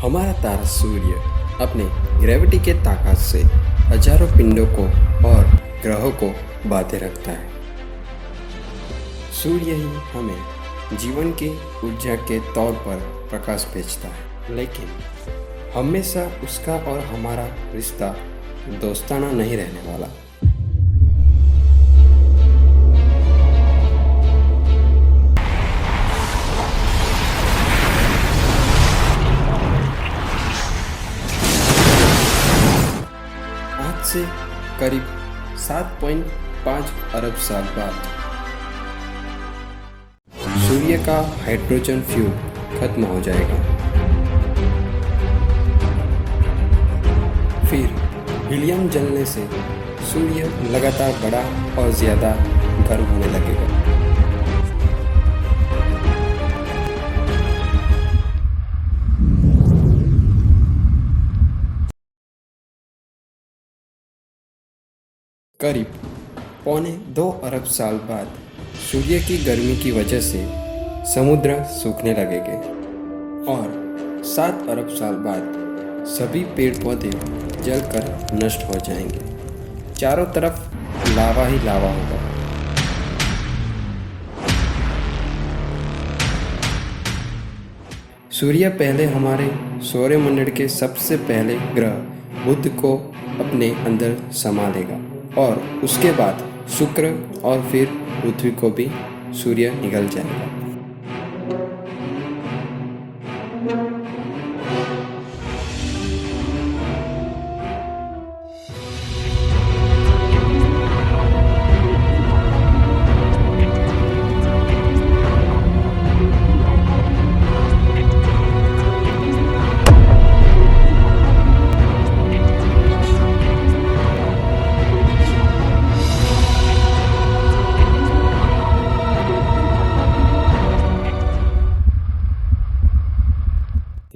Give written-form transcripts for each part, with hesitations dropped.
हमारा तारा सूर्य अपने ग्रेविटी के ताकत से हजारों पिंडों को और ग्रहों को बांधे रखता है। सूर्य ही हमें जीवन की ऊर्जा के तौर पर प्रकाश भेजता है, लेकिन हमेशा उसका और हमारा रिश्ता दोस्ताना नहीं रहने वाला। आज से करीब 7.5 अरब साल बाद सूर्य का हाइड्रोजन फ्यूल खत्म हो जाएगा। फिर हीलियम जलने से सूर्य लगातार बड़ा और ज़्यादा गर्म होने लगेगा। करीब 1.25 अरब साल बाद सूर्य की गर्मी की वजह से समुद्र सूखने लगेंगे और 7 अरब साल बाद सभी पेड़ पौधे जलकर नष्ट हो जाएंगे। चारों तरफ लावा ही लावा होगा। सूर्य पहले हमारे सौरमंडल के सबसे पहले ग्रह बुध को अपने अंदर समा लेगा और उसके बाद शुक्र और फिर पृथ्वी को भी सूर्य निगल जाएगा।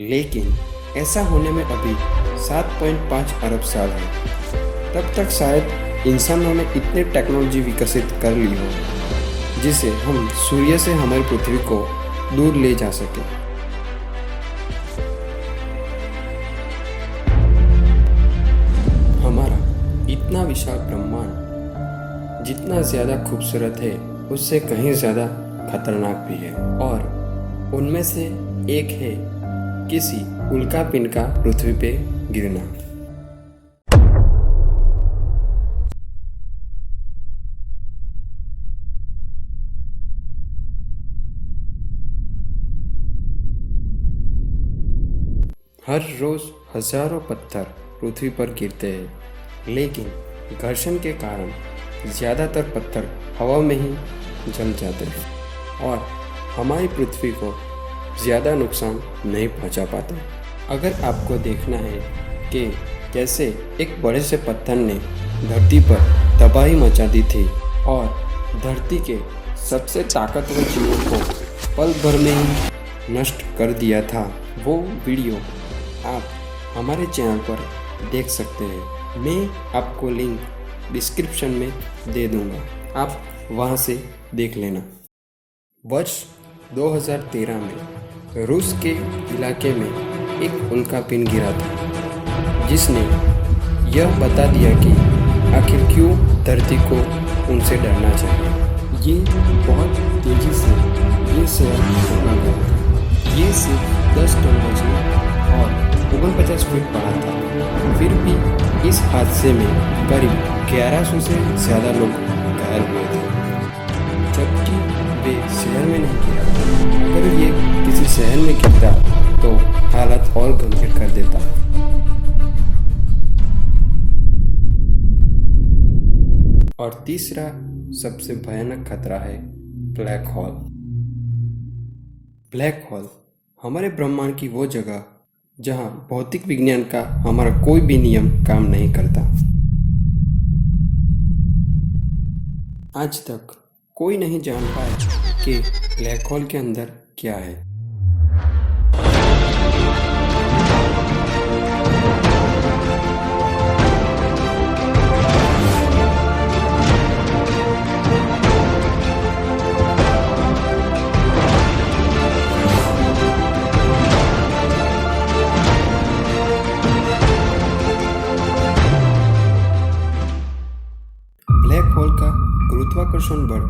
लेकिन ऐसा होने में अभी 7.5 अरब साल है। तब तक शायद इंसानों ने इतनी टेक्नोलॉजी विकसित कर ली हो जिसे हम सूर्य से हमारी पृथ्वी को दूर ले जा सके। हमारा इतना विशाल ब्रह्मांड जितना ज़्यादा खूबसूरत है उससे कहीं ज़्यादा खतरनाक भी है, और उनमें से एक है किसी उल्कापिंड का पृथ्वी पे गिरना। हर रोज हजारों पत्थर पृथ्वी पर गिरते हैं, लेकिन घर्षण के कारण ज़्यादातर पत्थर हवा में ही जल जाते हैं और हमारी पृथ्वी को ज़्यादा नुकसान नहीं पहुंचा पाता। अगर आपको देखना है कि कैसे एक बड़े से पत्थर ने धरती पर तबाही मचा दी थी और धरती के सबसे ताकतवर जीवों को पल भर में ही नष्ट कर दिया था, वो वीडियो आप हमारे चैनल पर देख सकते हैं। मैं आपको लिंक डिस्क्रिप्शन में दे दूंगा, आप वहां से देख लेना। वर्ष 2013 में रूस के इलाके में एक उल्कापिंड गिरा था, जिसने यह बता दिया कि आखिर क्यों धरती को उनसे डरना चाहिए। ये बहुत तेज़ी से ये शहर उगल गया था। ये सिर्फ 10 टन वजन और 49 फीट बड़ा था। फिर भी इस हादसे में करीब 1100 से ज़्यादा लोग घायल हुए थे, जबकि वे शहर में नहीं गिरा। अगर ये किसी शहर में गिरता तो हालत और गंभीर कर देता। और तीसरा सबसे भयानक खतरा है ब्लैक होल। ब्लैक होल हमारे ब्रह्मांड की वो जगह जहां भौतिक विज्ञान का हमारा कोई भी नियम काम नहीं करता। आज तक कोई नहीं जान पाया कि ब्लैक होल के अंदर क्या है। होल का गुरुत्वाकर्षण बल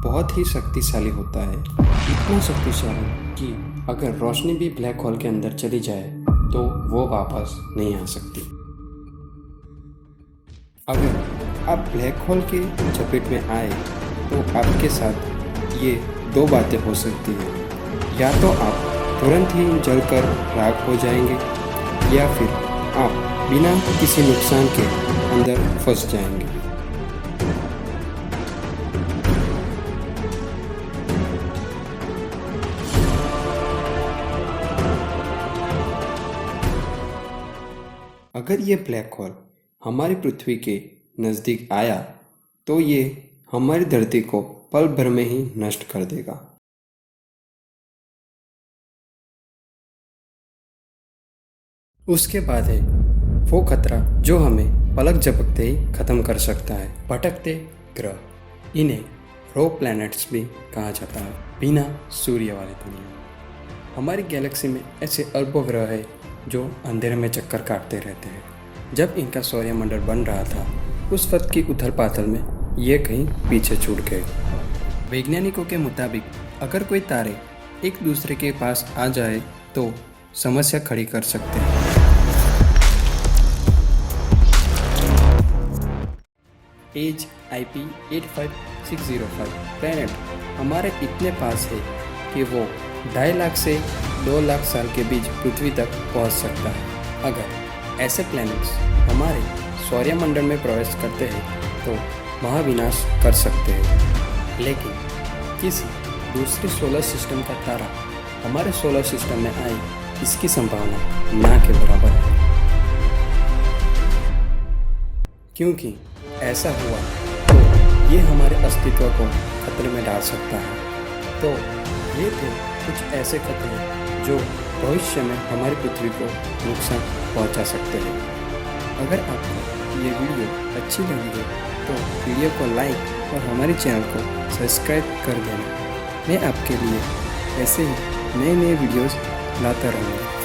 बहुत ही शक्तिशाली होता है, इतना शक्तिशाली कि अगर रोशनी भी ब्लैक होल के अंदर चली जाए तो वो वापस नहीं आ सकती। अगर आप ब्लैक होल के चपेट में आए तो आपके साथ ये दो बातें हो सकती हैं, या तो आप तुरंत ही जलकर राख हो जाएंगे या फिर आप बिना किसी नुकसान के अंदर फंस जाएंगे। अगर ये ब्लैक होल हमारी पृथ्वी के नज़दीक आया तो ये हमारी धरती को पल भर में ही नष्ट कर देगा। उसके बाद है वो खतरा जो हमें पलक झपकते ही खत्म कर सकता है, भटकते ग्रह। इन्हें रो प्लैनेट्स भी कहा जाता है, बिना सूर्य वाली दुनिया। हमारी गैलेक्सी में ऐसे अरबों ग्रह है जो अंधेरे में चक्कर काटते रहते हैं। जब इनका सौरमंडल बन रहा था उस वक्त की उथल पाथल में ये कहीं पीछे छूट गए। वैज्ञानिकों के मुताबिक अगर कोई तारे एक दूसरे के पास आ जाए तो समस्या खड़ी कर सकते हैं। एज IP 85605 प्लैनेट हमारे इतने पास है कि वो 2.5 लाख से 2 लाख साल के बीच पृथ्वी तक पहुंच सकता है। अगर ऐसे प्लैनेट्स हमारे सौरमंडल में प्रवेश करते हैं तो महाविनाश कर सकते हैं। लेकिन किसी दूसरे सोलर सिस्टम का तारा हमारे सोलर सिस्टम में आए, इसकी संभावना ना के बराबर है। क्योंकि ऐसा हुआ तो ये हमारे अस्तित्व को खतरे में डाल सकता है। तो ये थे कुछ ऐसे खतरे जो भविष्य में हमारी पृथ्वी को नुकसान पहुंचा सकते हैं। अगर आपको ये वीडियो अच्छी लगी है तो वीडियो को लाइक और हमारे चैनल को सब्सक्राइब कर देना। मैं आपके लिए ऐसे ही नए वीडियोस लाता रहूँगा।